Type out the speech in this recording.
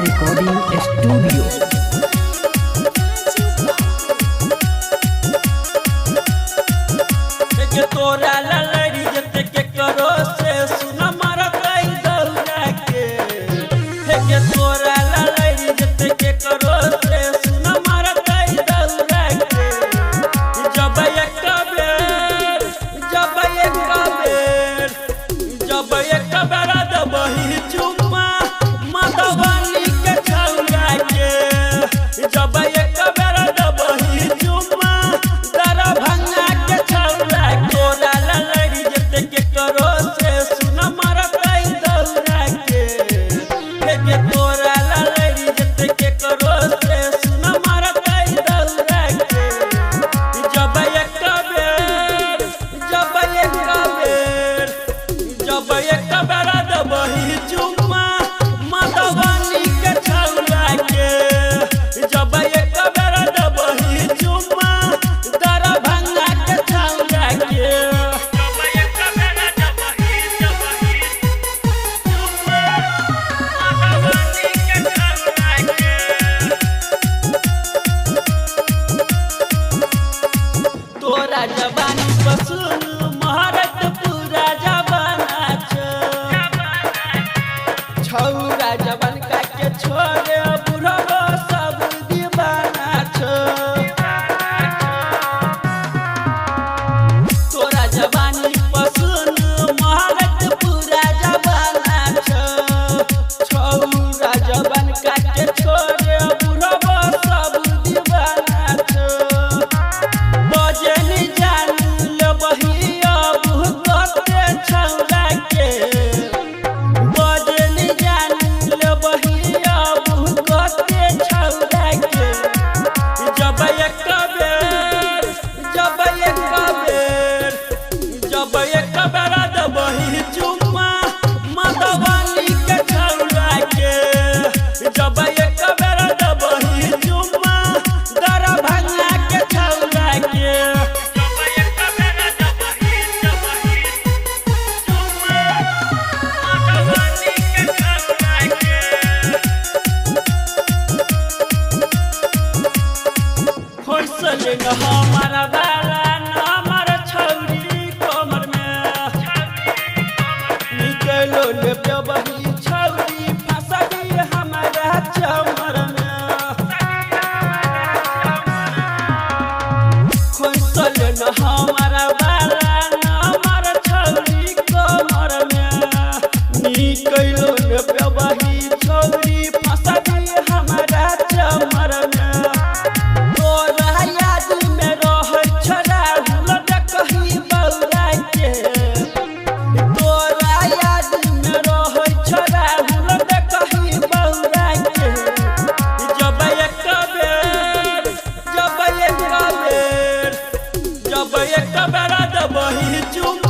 Recording studio. तोरा ललड़ी जते के करो से सुन मारा कई दौरा के तोरा ललड़ी जते के करो से सुन मारा कई दौरा के जब एक बेर दबही चुम्मा मधुबनी के छौरा के जब एक बेर दबही चुम्मा दरभंगा के छौरा तोरा ललड़ी जते के करो से सुन मारा कई दौरा के तोरा ललड़ी जते के करो से सुन मारा कई दौरा के जब एक बेर दबही चुम्मा मधुबनी के छौरा के जब एक बेर दबही चुम्मा दरभंगा के छौरा के तोरा जवानी पसुन महारत पूरा जवाना छौरा जवान का के छोड़े बुढ़ो सब दीवाना तोरा जवानी पसुन महारत पूरा जवाना छौरा जवान का के छोड़े बुढ़ो सब दीवाना बजनी जान बहिया बुहते छौरा के बजनी जान बहिया बुहते छौरा के जब एक बेर दबही चुम्मा मधुबनी के छौरा के जब एक बेर दबही चुम्मा दरभंगा के छौरा के हमारा बाला न हमारा छौरी कमर में निकलो ले बही छौरी फंसली हमारा चमर में खोसल न हमारा बाला न हमारा छौरी कमर में निकलो ले बही छौरी फंसली हमारा चमर में जब एक बेर दबही चुम्मा